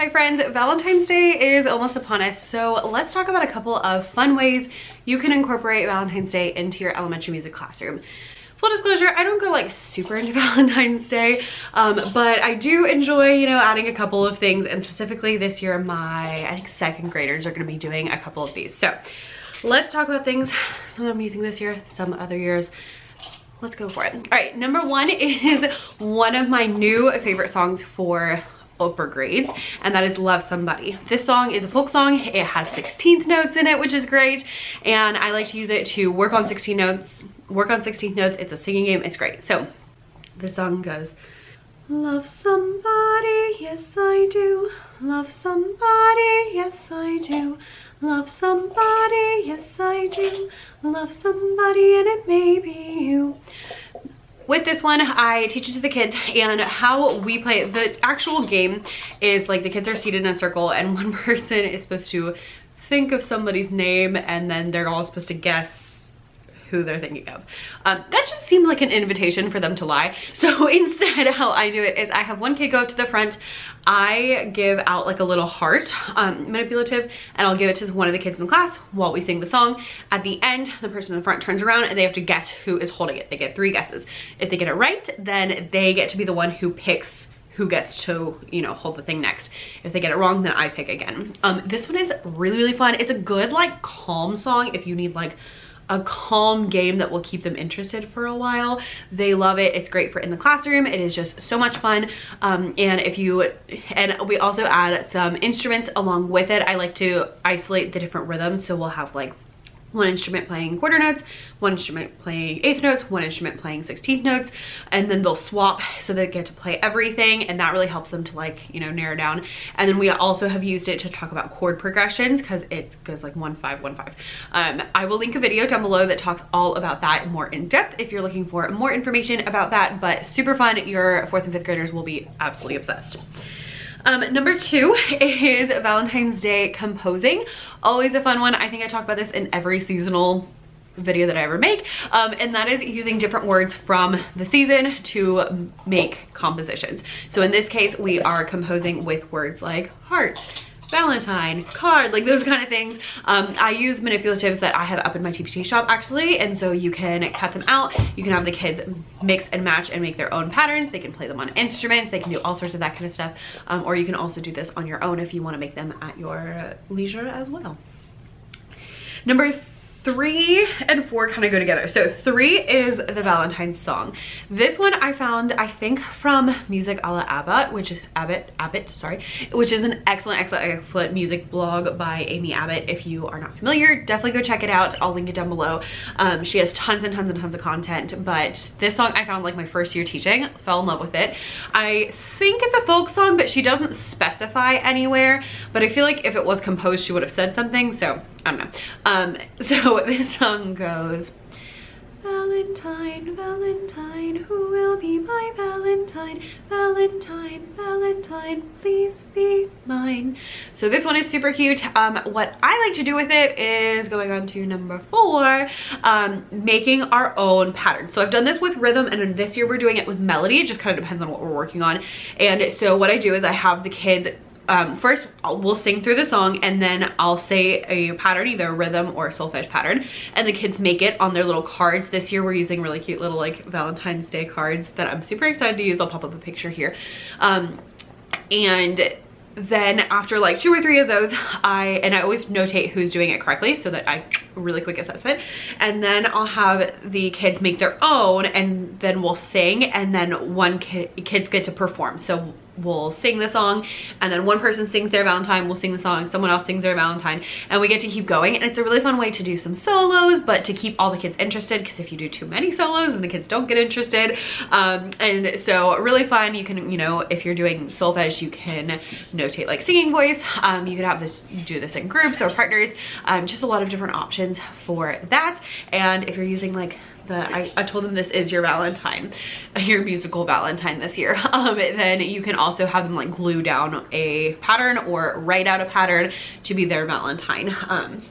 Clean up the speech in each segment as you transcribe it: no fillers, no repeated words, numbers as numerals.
Hi friends, Valentine's Day is almost upon us, so let's talk about a couple of fun ways you can incorporate Valentine's Day into your elementary music classroom. Full disclosure, I don't go like super into Valentine's Day, but I do enjoy, you know, adding a couple of things, and specifically this year I think second graders are going to be doing a couple of these. So let's talk about things, some I'm using this year, some other years. Let's go for it. All right, number one is one of my new favorite songs for upper grades, and that is Love Somebody. This song is a folk song. It has 16th notes in it, which is great, and I like to use it to work on 16th notes. It's a singing game. It's great. So this song goes, love somebody, yes I do. Love somebody, yes I do. Love somebody, yes I do. Love somebody, and it may be you. With this one, I teach it to the kids, and how we play it, the actual game is like the kids are seated in a circle and one person is supposed to think of somebody's name, and then they're all supposed to guess who they're thinking of. That just seemed like an invitation for them to lie. So instead, how I do it is I have one kid go up to the front. I give out like a little heart, manipulative, and I'll give it to one of the kids in the class while we sing the song. At the end, the person in the front turns around and they have to guess who is holding it. They get 3 guesses. If they get it right, then they get to be the one who picks who gets to, you know, hold the thing next. If they get it wrong, then I pick again. This one is really, really fun. It's a good like calm song if you need like a calm game that will keep them interested for a while. They love it. It's great for in the classroom. It is just so much fun. And we also add some instruments along with it. I like to isolate the different rhythms, so we'll have like one instrument playing quarter notes, one instrument playing 8th notes, one instrument playing 16th notes, and then they'll swap so they get to play everything, and that really helps them to like, you know, narrow down. And then we also have used it to talk about chord progressions because it goes like 1 5 1 5. I will link a video down below that talks all about that more in depth if you're looking for more information about that, but super fun. Your 4th and 5th graders will be absolutely obsessed. Number 2 is Valentine's Day composing. Always a fun one. I think I talk about this in every seasonal video that I ever make, and that is using different words from the season to make compositions. So in this case, we are composing with words like heart, Valentine, card, like those kind of things. I use manipulatives that I have up in my TPT shop actually, and so you can cut them out. You can have the kids mix and match and make their own patterns. They can play them on instruments. They can do all sorts of that kind of stuff. Or you can also do this on your own if you want to make them at your leisure as well. Number 3 and 4 kind of go together. So 3 is the Valentine's song. This one I found, I think, from Music a la Abbott, which is which is an excellent music blog by Amy Abbott. If you are not familiar, definitely go check it out. I'll link it down below. She has tons and tons of content, but this song I found like my first year teaching, fell in love with it. I think it's a folk song, but she doesn't specify anywhere, but I feel like if it was composed, she would have said something, so I don't know. So this song goes, Valentine, Valentine, who will be my Valentine? Valentine, Valentine, please be mine. So this one is super cute. What I like to do with it is, going on to number 4, making our own pattern. So I've done this with rhythm, and this year we're doing it with melody. It just kind of depends on what we're working on. And so what I do is I have the kids first we'll sing through the song, and then I'll say a pattern, either a rhythm or a solfege pattern, and the kids make it on their little cards. This year we're using really cute little like Valentine's Day cards that I'm super excited to use. I'll pop up a picture here. And then after like 2 or 3 of those, I always notate who's doing it correctly so that I really quick assessment, and then I'll have the kids make their own, and then we'll sing, and then kids get to perform. So we'll sing the song, and then one person sings their Valentine, we'll sing the song, someone else sings their Valentine, and we get to keep going. And it's a really fun way to do some solos, but to keep all the kids interested, because if you do too many solos, then the kids don't get interested. And so really fun. You can, you know, if you're doing solfege, you can notate like singing voice. You could have this, do this in groups or partners, just a lot of different options for that. And if you're using like I told them this is your Valentine, your musical Valentine this year. Then you can also have them like glue down a pattern or write out a pattern to be their Valentine,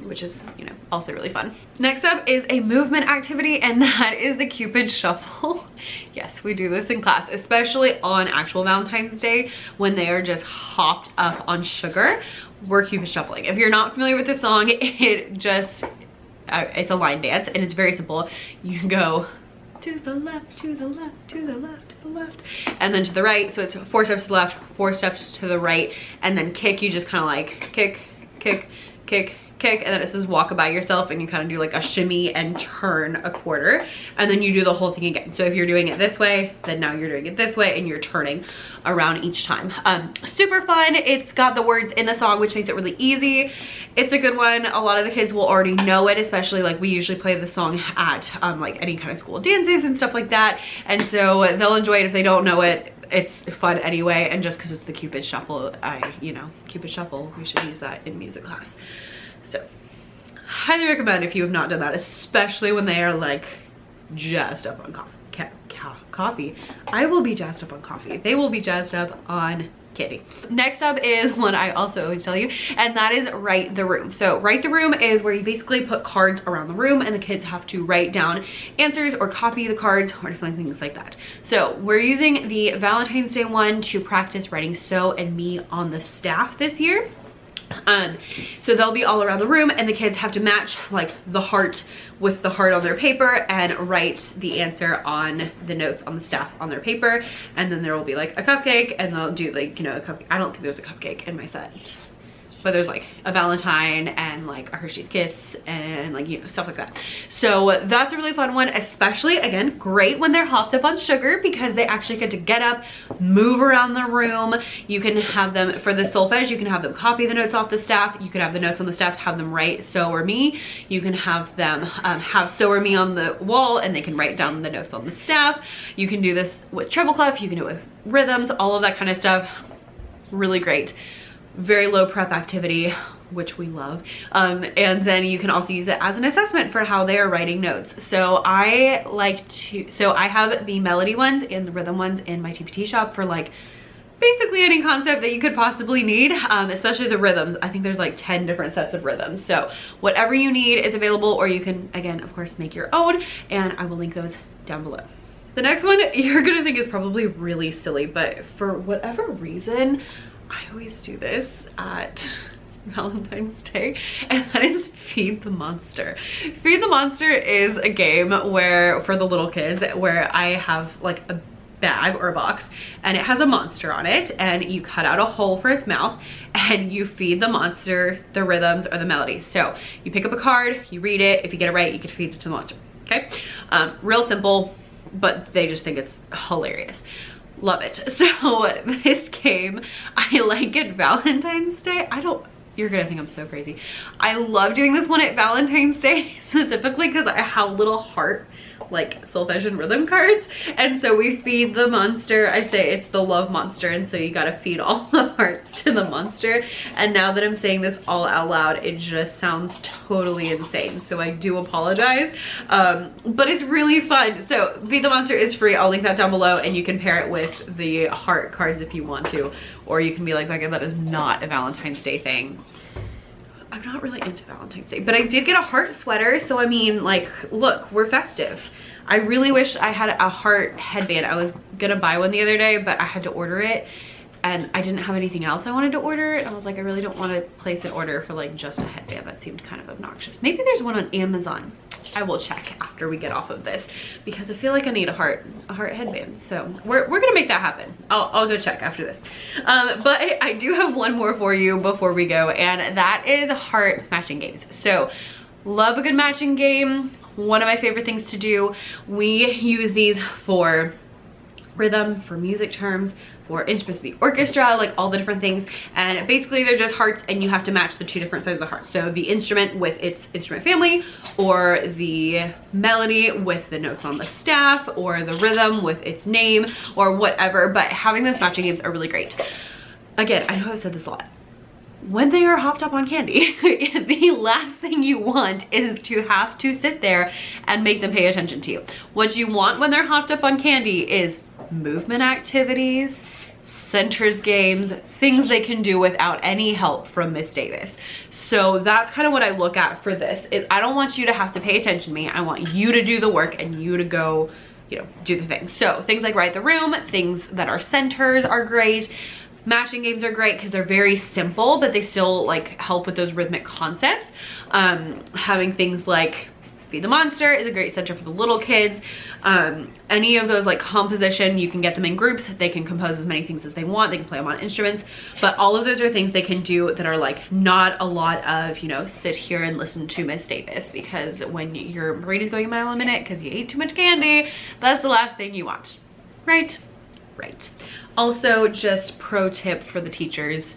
which is, you know, also really fun. Next up is a movement activity, and that is the Cupid Shuffle. Yes, we do this in class, especially on actual Valentine's Day when they are just hopped up on sugar. We're Cupid Shuffling. If you're not familiar with this song, it's a line dance and it's very simple. You can go to the left, to the left, to the left, to the left, and then to the right. So it's 4 steps to the left, 4 steps to the right, and then kick. You just kind of like kick, kick, kick, kick, and then it says walk by yourself, and you kind of do like a shimmy and turn a quarter, and then you do the whole thing again. So if you're doing it this way, then now you're doing it this way, and you're turning around each time. Super fun. It's got the words in the song, which makes it really easy. It's a good one. A lot of the kids will already know it, especially like we usually play the song at like any kind of school dances and stuff like that, and so they'll enjoy it. If they don't know it, it's fun anyway, and just because it's the Cupid Shuffle, you know, Cupid Shuffle, we should use that in music class. So highly recommend if you have not done that, especially when they are like jazzed up on coffee. I will be jazzed up on coffee. They will be jazzed up on candy. Next up is one I also always tell you, and that is write the room. So write the room is where you basically put cards around the room, and the kids have to write down answers or copy the cards or different things like that. So we're using the Valentine's Day one to practice writing so and me on the staff this year. So they'll be all around the room, and the kids have to match like the heart with the heart on their paper and write the answer on the notes on the staff on their paper. And then there will be like a cupcake, and they'll do like, you know, a cupcake. I don't think there's a cupcake in my set, but there's like a Valentine and like a Hershey's Kiss and like, you know, stuff like that. So that's a really fun one, especially again, great when they're hopped up on sugar, because they actually get to get up, move around the room. You can have them, for the solfege, you can have them copy the notes off the staff. You can have the notes on the staff, have them write so or me. You can have them have so or me on the wall, and they can write down the notes on the staff. You can do this with treble clef, you can do it with rhythms, all of that kind of stuff. Really great. Very low prep activity, which we love. And then you can also use it as an assessment for how they are writing notes. So I have the melody ones and the rhythm ones in my TPT shop for like basically any concept that you could possibly need, especially the rhythms. I think there's like 10 different sets of rhythms. So whatever you need is available, or you can, again, of course, make your own, and I will link those down below. The next one you're gonna think is probably really silly, but for whatever reason, I always do this at Valentine's Day, and that is Feed the Monster. Feed the Monster is a game where, for the little kids, where I have like a bag or a box, and it has a monster on it, and you cut out a hole for its mouth, and you feed the monster the rhythms or the melodies. So you pick up a card, you read it, if you get it right, you get to feed it to the monster, okay? Real simple, but they just think it's hilarious. Love it. So this game, I like it Valentine's Day. You're gonna think I'm so crazy. I love doing this one at Valentine's Day, specifically because I have little heart like solfege and rhythm cards, and so we feed the monster. I say it's the love monster, and so you gotta feed all the hearts to the monster. And now that I'm saying this all out loud, it just sounds totally insane, so I do apologize, but it's really fun. So Feed the Monster is free. I'll link that down below, and you can pair it with the heart cards if you want to, or you can be like, Becca, that is not a Valentine's Day thing. I'm not really into Valentine's Day, but I did get a heart sweater, so I mean, like, look, we're festive. I really wish I had a heart headband. I was gonna buy one the other day, but I had to order it, and I didn't have anything else I wanted to order. And I was like, I really don't want to place an order for like just a headband. That seemed kind of obnoxious. Maybe there's one on Amazon. I will check after we get off of this, because I feel like I need a heart headband. So we're gonna make that happen. I'll go check after this. But I do have one more for you before we go, and that is heart matching games. So love a good matching game. One of my favorite things to do. We use these for rhythm, for music terms, for instruments of the orchestra, like all the different things. And basically they're just hearts, and you have to match the two different sides of the heart. So the instrument with its instrument family, or the melody with the notes on the staff, or the rhythm with its name, or whatever. But having those matching games are really great. Again, I know I've said this a lot. when they are hopped up on candy, the last thing you want is to have to sit there and make them pay attention to you. What you want when they're hopped up on candy is movement activities, centers games, things they can do without any help from Miss Davis. So that's kind of what I look at for this. I don't want you to have to pay attention to me. I want you to do the work and you to go, you know, do the thing. So things like Write the Room, things that are centers are great. Matching games are great because they're very simple, but they still like help with those rhythmic concepts. Having things like Feed the Monster is a great center for the little kids. Any of those like composition, you can get them in groups. They can compose as many things as they want. They can play them on instruments, but all of those are things they can do that are like not a lot of, you know, sit here and listen to Miss Davis, because when your brain is going a mile a minute because you ate too much candy, that's the last thing you want, right? Right. Also, just pro tip for the teachers,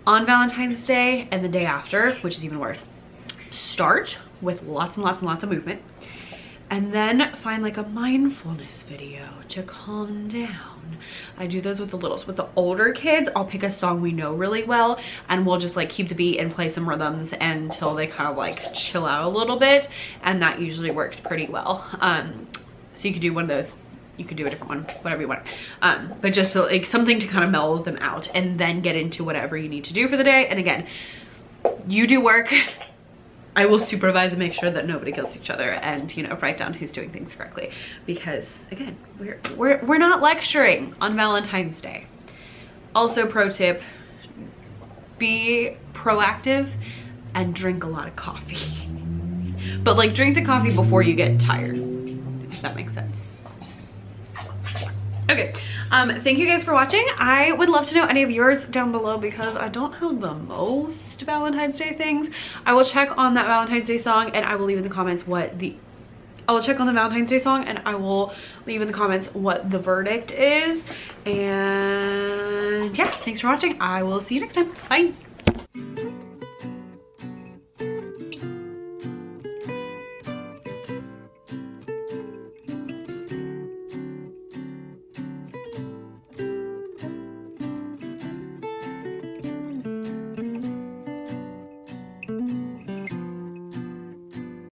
on Valentine's Day and the day after, which is even worse, start with lots and lots and lots of movement, and then find like a mindfulness video to calm down. I do those with the littles. With the older kids, I'll pick a song we know really well and we'll just like keep the beat and play some rhythms until they kind of like chill out a little bit, and that usually works pretty well. So you could do one of those. You could do a different one, whatever you want. But just so, like something to kind of mellow them out, and then get into whatever you need to do for the day. And again, you do work. I will supervise and make sure that nobody kills each other, and, you know, write down who's doing things correctly, because again, we're not lecturing on Valentine's Day. Also, pro tip, be proactive and drink a lot of coffee. But like, drink the coffee before you get tired, if that makes sense. Okay, thank you guys for watching. I would love to know any of yours down below, because I don't have the most Valentine's Day things. I will check on that Valentine's Day song, and I will leave in the comments what the verdict is. And yeah, thanks for watching. I will see you next time. Bye.